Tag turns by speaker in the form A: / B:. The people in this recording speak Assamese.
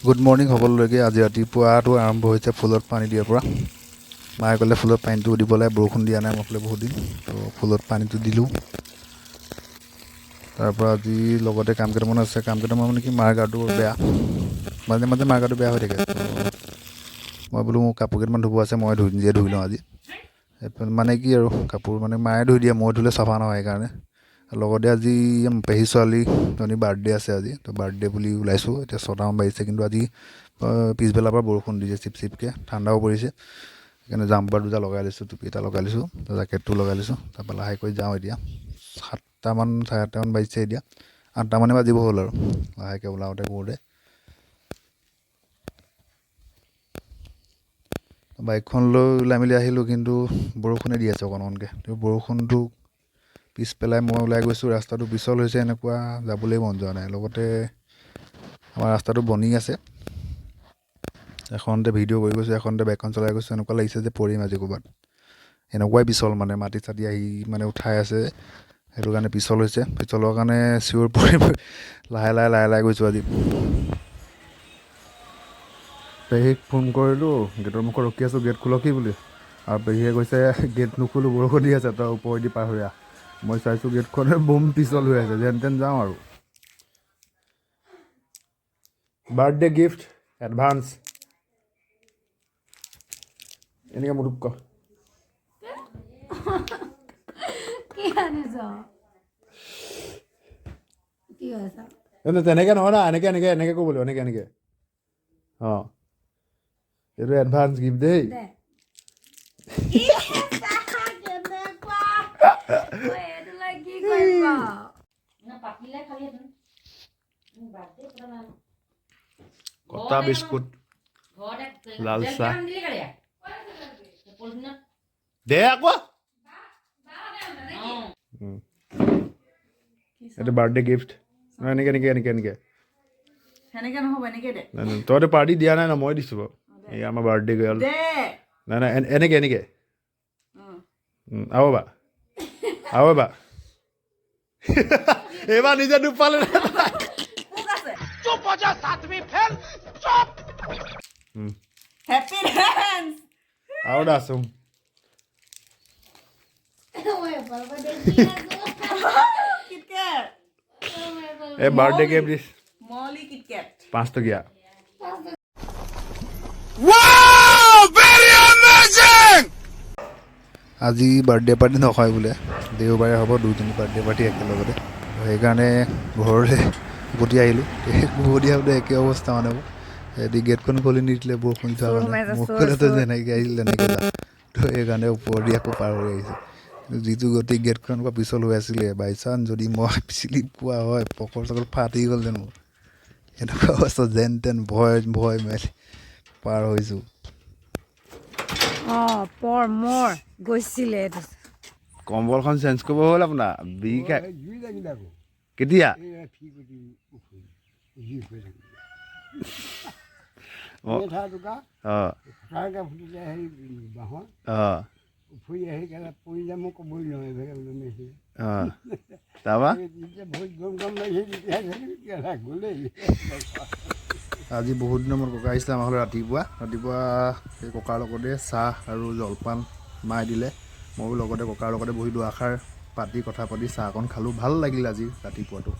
A: গুড মৰ্ণিং সকলোলৈকে। আজি ৰাতিপুৱাটো আৰম্ভ হৈছে ফুলত পানী দিয়াৰ পৰা। মায়ে ক'লে ফুলত পানীটো দিব লাগে, বৰষুণ দিয়া নাই মই ক'লে বহুত দিন, তো ফুলত পানীটো দিলোঁ। তাৰপৰা আজি লগতে কাম কেইটামান আছে। কাম কেইটামান মানে কি, মাৰ গাটো বেয়া, মাজে মাজে মাৰ গাটো বেয়া হৈ থাকে। মই বোলো মোৰ কাপোৰ কেইটামান ধুব আছে, মই নিজে ধুই লওঁ আজি। মানে কি আৰু কাপোৰ মানে মায়ে ধুই দিয়ে, মই ধুলে চাফা নহয় সেইকাৰণে। লগতে আজি পেহী ছোৱালীজনী বাৰ্থডে আছে আজি, তো বাৰ্থডে বুলি ওলাইছোঁ। এতিয়া 6টামান বাজিছে, কিন্তু আজি পিছবেলাৰ পৰা বৰষুণ দিছে চিপ চিপকৈ, ঠাণ্ডাও পৰিছে। সেইকাৰণে জাম্পাৰ দুটা লগাই লৈছোঁ, টুপি এটা লগাই লৈছোঁ, জেকেটটো লগাই লৈছোঁ। তাৰপৰা লাহেকৈ যাওঁ এতিয়া। 7টামান চাৰে 8টামান বাজিছে এতিয়া, 8টামানে বাজিব হ'ল আৰু লাহেকৈ ওলাওঁতে কৰোঁতে। বাইকখন লৈ ওলাই মেলি আহিলোঁ, কিন্তু বৰষুণে দি আছে অকণমানকৈ। তো বৰষুণটো পিছ পেলাই মই ওলাই গৈছোঁ। ৰাস্তাটো পিছল হৈছে, এনেকুৱা যাবলৈ মন যোৱা নাই। লগতে আমাৰ ৰাস্তাটো বনি আছে। এখনতে ভিডিঅ' কৰি গৈছোঁ, এখনতে বাইকখন চলাই গৈছোঁ, এনেকুৱা লাগিছে যে পৰিম আজি ক'ৰবাত। এনেকুৱাই পিছল, মানে মাটি চাটি আহি মানে উঠাই আছে, সেইটো কাৰণে পিছল হৈছে। পিছলৰ কাৰণে চিঞৰ পৰি লাহে লাহে গৈছোঁ আজি। পেহীক ফোন কৰিলোঁ, গেটৰ মুখত ৰখি আছোঁ, গেট খোলক বুলি। আৰু পেহীয়ে কৈছে গেট নুখোলোঁ, বৰষুণ দি আছে, তই ওপৰেদি পাৰ হৈ আহ। মই চাইছোঁ গেটখনে বম পিছল হৈ আছে, যেন তেন যাওঁ আৰু। Birthday gift advance. এনেকৈ মুঠুক ক তেনেকৈ নহয় না, এনেকৈ ক'ব লাগিব, এনেকৈ অঁ, এইটো এডভান্স গিফ্ট দেই। কটা বিস্কুট, লাল চাহ দে আকৌ। এইটো বাৰ্থডে গিফ্ট। এনেকৈ তইতো পাৰ্টি দিয়া নাই ন, মই দিছোঁ বাৰু। এই আমাৰ বাৰ্থডে গাৰ্ল। নাই এনেকৈ আৰু এবাৰ এইবাৰ নিজে ডুব পালে। আৰু এটা আছোঁ। এই বাৰ্থডে গিফ্ট দিছ 5 টকীয়া। আজি বাৰ্থডে পাৰ্টি নকয় বোলে, দেওবাৰে হ'ব 2-3 বাৰ্থডে পাৰ্টি একেলগতে। সেইকাৰণে ঘৰলৈ উভতি আহিলোঁ। উভতি আহোঁতে একে অৱস্থা মানে মোৰ। সিহঁতি গেটখন খুলি নিদিলে, বৰষুণ থোৱা কাৰণে। মোক ক'লেতো যেনেকৈ আহিছিল তেনেকৈ যা, তো সেইকাৰণে ওপৰেদি আকৌ পাৰ হৈ আহিছোঁ। যিটো গতি গেটখনৰ পৰা পিছল হৈ আছিলে, বাইচান্স যদি মই চিলিপ পোৱা হয়, পকৰ চকৰ ফাটি গ'ল যেন মোৰ। এনেকুৱা অৱস্থা, যেন তেন ভয় মেলি পাৰ হৈছোঁ।
B: গৈছিলে
A: কম্বলখন চেঞ্জ কৰিব হ'ল আপোনাৰ। কেতিয়া আজি বহুত দিনৰ মূৰত ককা আহিছিলে আমাৰ ঘৰলৈ। ৰাতিপুৱা সেই ককাৰ লগতে চাহ আৰু জলপান মায়ে দিলে। ময়ো লগতে ককাৰ লগতে বহি দুআষাৰ পাতি কথা পাতি চাহ অকণ খালোঁ। ভাল লাগিল আজি ৰাতিপুৱাটো।